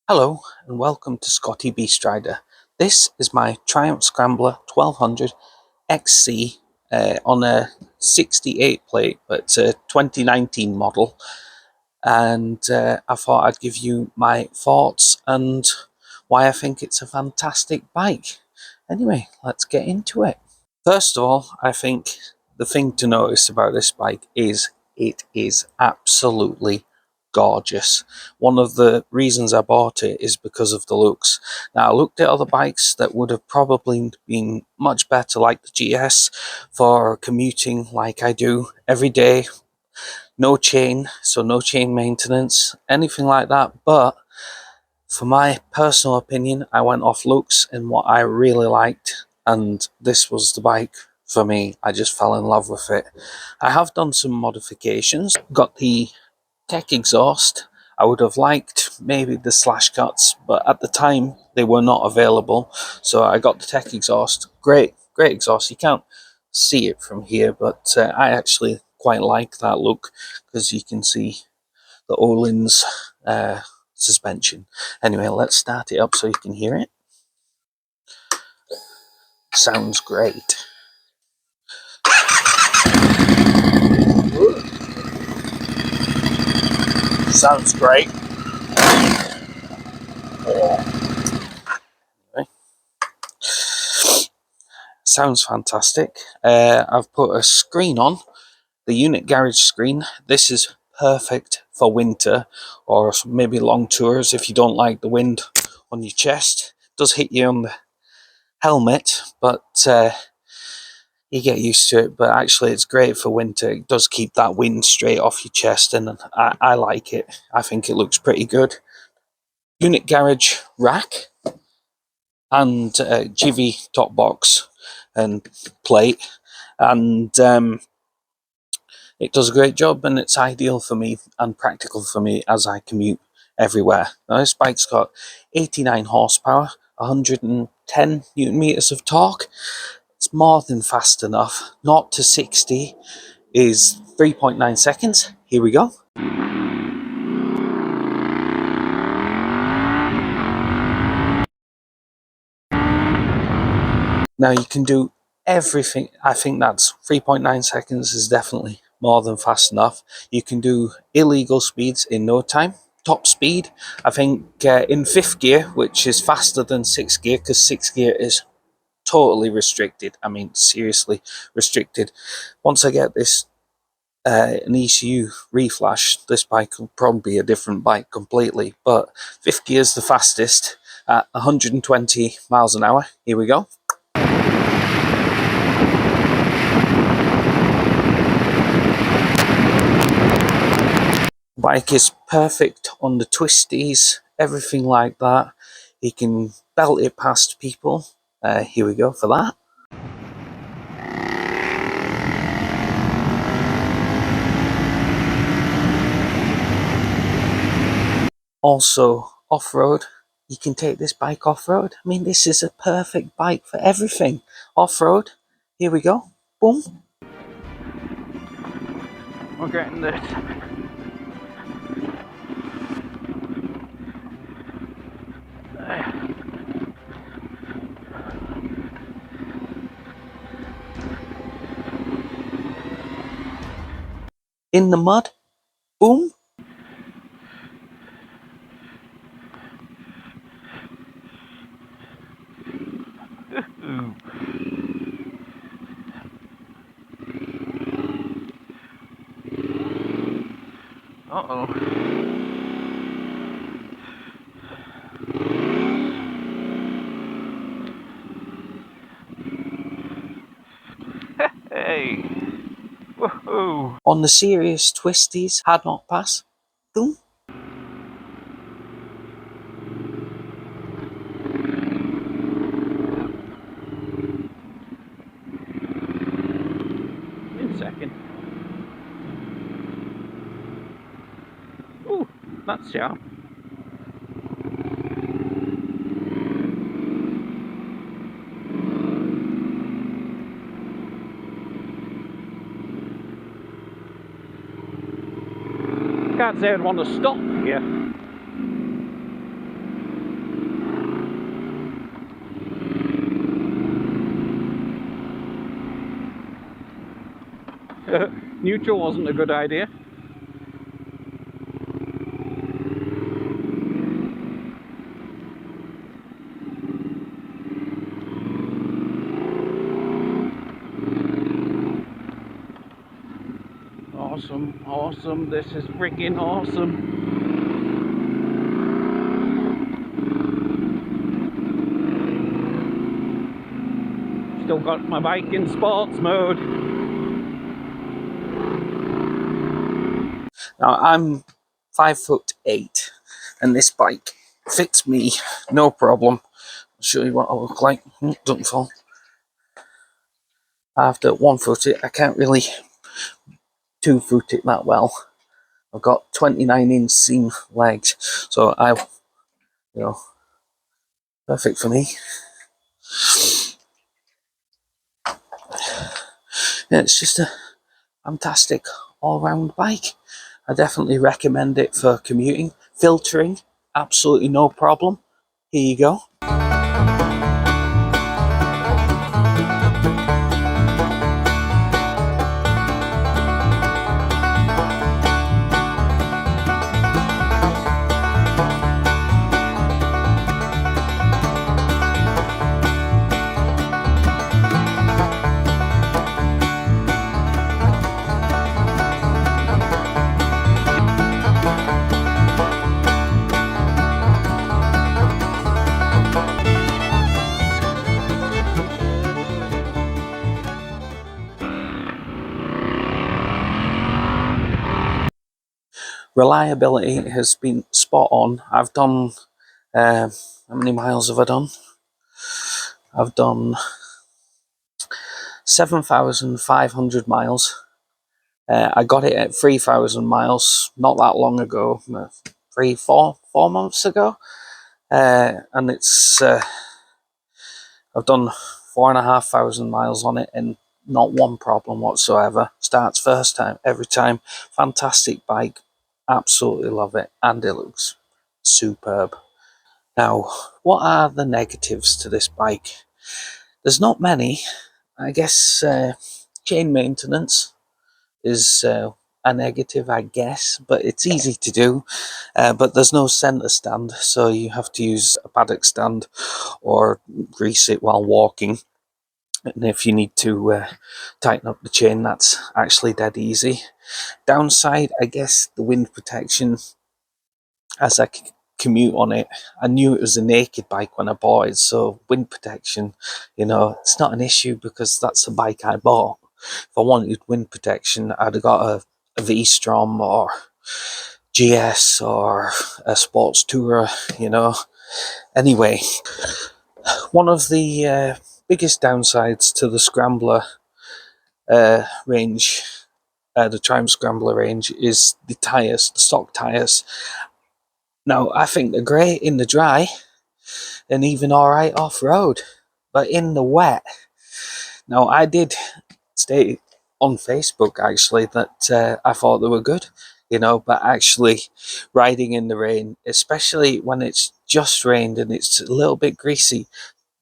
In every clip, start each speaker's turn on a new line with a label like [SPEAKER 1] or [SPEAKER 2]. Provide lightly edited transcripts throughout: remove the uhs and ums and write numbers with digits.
[SPEAKER 1] Hello and welcome to Scotty Beast Rider. This is my Triumph Scrambler 1200 XC on a 68 plate, but it's a 2019 model. And I thought I'd give you my thoughts and why I think it's a fantastic bike. Anyway, let's get into it. First of all, I think the thing to notice about this bike is it is absolutely gorgeous. One of the reasons I bought it is because of the looks. Now, I looked at other bikes that would have probably been much better, like the GS, for commuting like I do every day. No chain, so no chain maintenance, anything like that. But for my personal opinion, I went off looks and what I really liked, and this was the bike for me. I just fell in love with it. I have done some modifications, got the tech exhaust. I would have liked maybe the slash cuts, but at the time they were not available, so I got the tech exhaust. Great exhaust. You can't see it from here, but I actually quite like that look because you can see the Öhlins suspension. Anyway, let's start it up so you can hear it. Sounds great. Sounds great. Anyway. Sounds fantastic. I've put a screen on, the unit garage screen. This is perfect for winter or maybe long tours if you don't like the wind on your chest. It does hit you on the helmet, but you get used to it. But actually it's great for winter. It does keep that wind straight off your chest, and I like it. I think it looks pretty good. Unit garage rack and Jivy top box and plate, and it does a great job, and it's ideal for me and practical for me as I commute everywhere. Now, this bike's got 89 horsepower, 110 newton meters of torque. It's more than fast enough. 0 to 60 is 3.9 seconds. Here we go. Now you can do everything. I think that's 3.9 seconds is definitely more than fast enough. You can do illegal speeds in no time. Top speed, I think in 5th gear, which is faster than 6th gear, because 6th gear is totally restricted. I mean, seriously restricted. Once I get this an ECU reflash, this bike will probably be a different bike completely. But 5th gear is the fastest at 120 miles an hour. Here we go. Bike is perfect on the twisties, everything like that. You can belt it past people. Here we go for that. Also, off-road. You can take this bike off-road. I mean, this is a perfect bike for everything. Off-road. Here we go. Boom. We're getting this. In the mud. Boom. Uh-oh. Hey. Woohoo. On the serious twisties, had not pass. Boom. Second. Ooh, that's sharp. Can't say I'd want to stop here. Neutral wasn't a good idea. Awesome, awesome. This is freaking awesome. Still got my bike in sports mode. Now I'm 5'8", and this bike fits me no problem. I'll show you what I look like. Don't fall. I have to 1-foot it. I can't really 2-foot it that well. I've got 29-inch seam legs, so perfect for me. Yeah, it's just a fantastic all-round bike. I definitely recommend it for commuting. Filtering, absolutely no problem. Here you go. Reliability has been spot on. I've done, how many miles have I done? I've done 7,500 miles. I got it at 3,000 miles not that long ago, 4 months ago. And it's, I've done 4,500 miles on it and not one problem whatsoever. Starts first time, every time. Fantastic bike. Absolutely love it. And it looks superb. Now, what are the negatives to this bike? There's not many. I guess chain maintenance is a negative, I guess, but it's easy to do. But there's no center stand, so you have to use a paddock stand or grease it while walking. And if you need to tighten up the chain, that's actually dead easy. Downside, I guess, the wind protection. As I commute on it, I knew it was a naked bike when I bought it, so wind protection, it's not an issue because that's the bike I bought. If I wanted wind protection, I'd have got a V-Strom or GS or a Sports Tourer, Anyway, one of the biggest downsides to the Scrambler range, the Triumph Scrambler range, is the tyres, the stock tyres. Now, I think they're great in the dry and even alright off-road, but in the wet. Now, I did state on Facebook, actually, that I thought they were good, but actually riding in the rain, especially when it's just rained and it's a little bit greasy,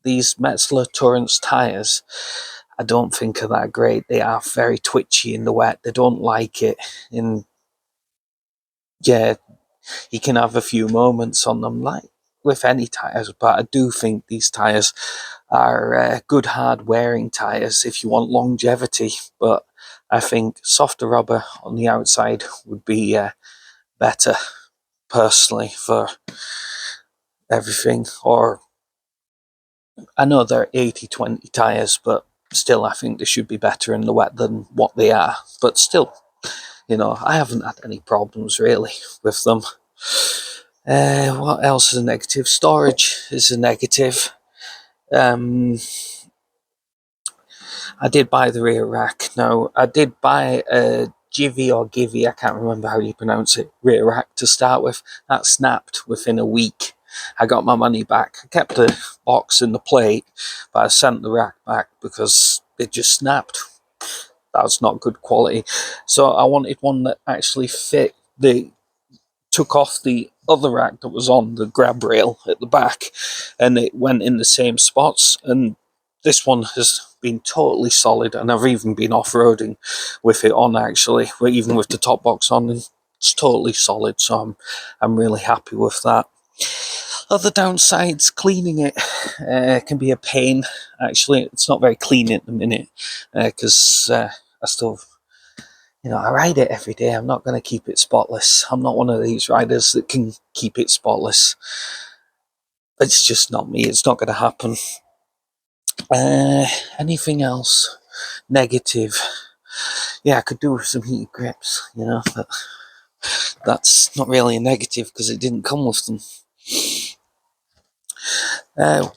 [SPEAKER 1] these Metzeler Torrance tyres, I don't think are that great. They are very twitchy in the wet. They don't like it. And yeah, you can have a few moments on them, like with any tyres, but I do think these tyres are good hard wearing tyres if you want longevity, but I think softer rubber on the outside would be better, personally, for everything. Or I know they're 80/20 tyres, but still I think they should be better in the wet than what they are. But still, I haven't had any problems really with them. What else is a negative? Storage is a negative. I did buy the rear rack. Now, I did buy a Givy or Givy, I can't remember how you pronounce it, rear rack to start with. That snapped within a week. I got my money back. I kept the box and the plate, but I sent the rack back because it just snapped. That was not good quality. So I wanted one that actually fit. Took off the other rack that was on the grab rail at the back, and it went in the same spots. And this one has been totally solid, and I've even been off-roading with it on, actually, even with the top box on, and it's totally solid, so I'm really happy with that. Other downsides, cleaning it can be a pain. Actually, it's not very clean at the minute, because I still, I ride it every day. I'm not going to keep it spotless. I'm not one of these riders that can keep it spotless. It's just not me. It's not going to happen. Anything else negative? Yeah, I could do with some heated grips, but that's not really a negative because it didn't come with them.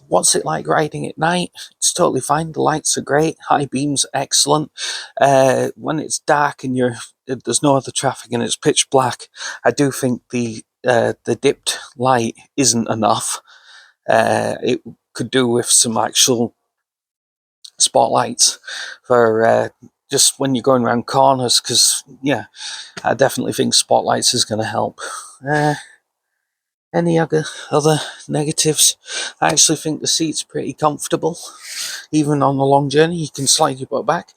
[SPEAKER 1] What's it like riding at night? It's totally fine. The lights are great. High beams, excellent. When it's dark and there's no other traffic and it's pitch black, I do think the dipped light isn't enough. It could do with some actual spotlights for just when you're going around corners, because I definitely think spotlights is going to help. Any other negatives? I actually think the seat's pretty comfortable. Even on a long journey, you can slide your butt back.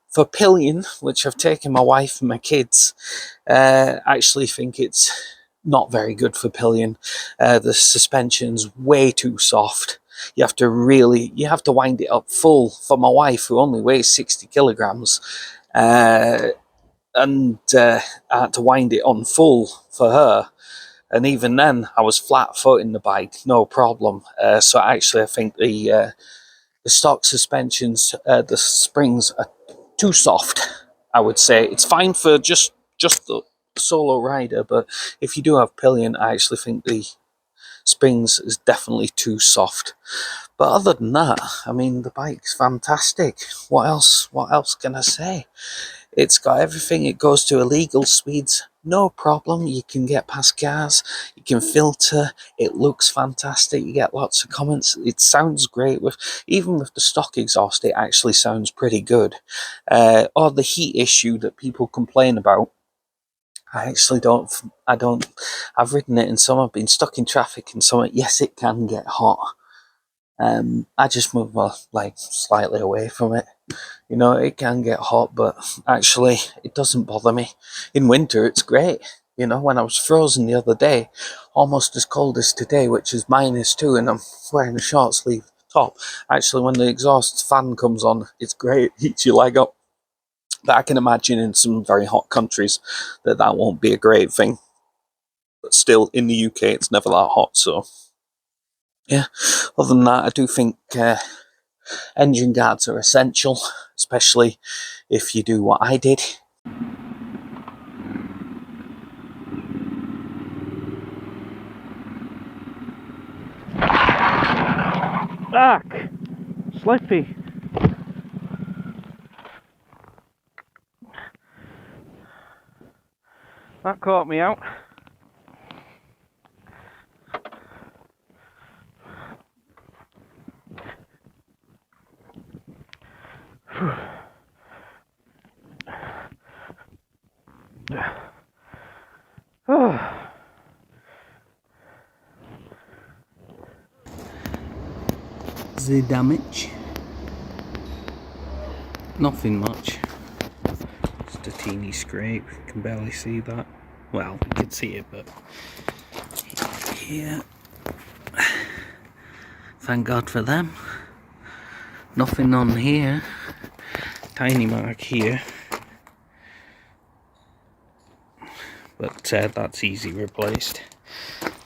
[SPEAKER 1] For pillion, which I've taken my wife and my kids, I actually think it's not very good for pillion. The suspension's way too soft. You have to wind it up full. For my wife, who only weighs 60 kilograms, and I had to wind it on full for her. And even then, I was flat-footing the bike, no problem. So actually, I think the stock suspensions, the springs are too soft, I would say. It's fine for just the solo rider, but if you do have pillion, I actually think the springs is definitely too soft. But other than that, I mean, the bike's fantastic. What else can I say? It's got everything. It goes to illegal speeds, no problem. You can get past cars, you can filter, it looks fantastic, you get lots of comments, it sounds great. Even with the stock exhaust, it actually sounds pretty good. Or the heat issue that people complain about, I've ridden it in some, I've been stuck in traffic in some, yes, it can get hot. I just move slightly away from it. It can get hot, but actually it doesn't bother me. In winter, it's great. When I was frozen the other day, almost as cold as today, which is -2, and I'm wearing a short sleeve top. Actually, when the exhaust fan comes on, it's great. It heats your leg up. But I can imagine in some very hot countries that won't be a great thing. But still, in the UK, it's never that hot, so yeah. Other than that, I do think engine guards are essential, especially if you do what I did. Back! Slippy! That caught me out. The damage? Nothing much. Just a teeny scrape. You can barely see that. Well, you can see it, but yeah. Thank God for them. Nothing on here. Tiny mark here. But that's easy replaced.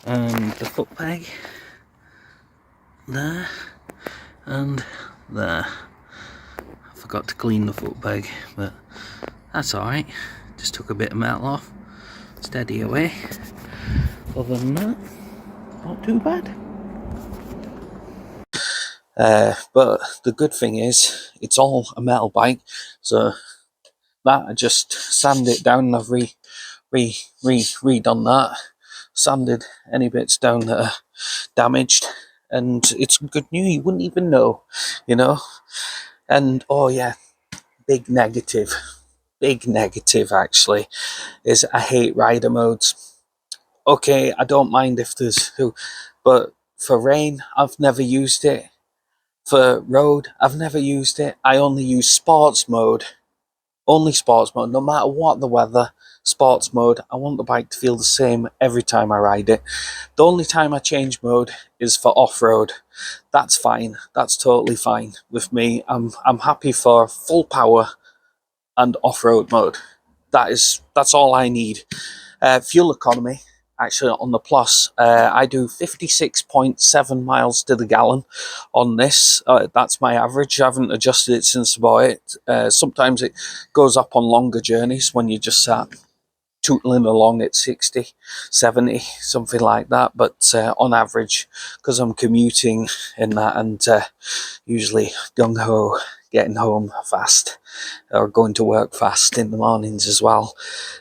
[SPEAKER 1] And the foot peg. There. And there. I forgot to clean the foot peg, but that's alright. Just took a bit of metal off. Steady away. Other than that, not too bad. But the good thing is, it's all a metal bike, so that I just sand it down. I've redone that, sanded any bits down that are damaged, and it's good new. You wouldn't even know, And oh yeah, big negative actually is I hate rider modes. Okay, I don't mind if there's but for rain, I've never used it. for road, I've never used it. I only use sports mode. Only sports mode, no matter what the weather, sports mode. I want the bike to feel the same every time I ride it. The only time I change mode is for off-road. That's fine. That's totally fine with me. I'm happy for full power and off-road mode. That's all I need. Fuel economy, actually on the plus, I do 56.7 miles to the gallon on this. That's my average. I haven't adjusted it since I bought it. Sometimes it goes up on longer journeys when you just sat tootling along at 60, 70, something like that. But on average, because I'm commuting in that and usually gung-ho, getting home fast or going to work fast in the mornings as well,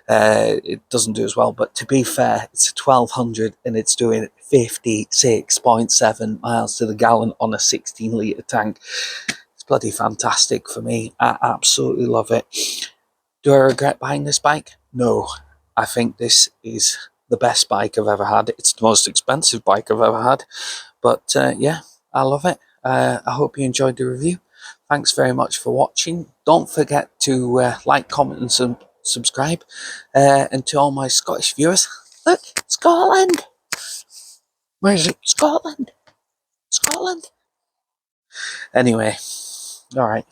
[SPEAKER 1] it doesn't do as well. But to be fair, it's a 1200 and it's doing 56.7 miles to the gallon on a 16-litre tank. It's bloody fantastic for me. I absolutely love it. Do I regret buying this bike? No. I think this is the best bike I've ever had. It's the most expensive bike I've ever had. But yeah, I love it. I hope you enjoyed the review. Thanks very much for watching. Don't forget to like, comment and subscribe. And to all my Scottish viewers, look, Scotland! Where is it? Scotland! Scotland! Anyway, alright.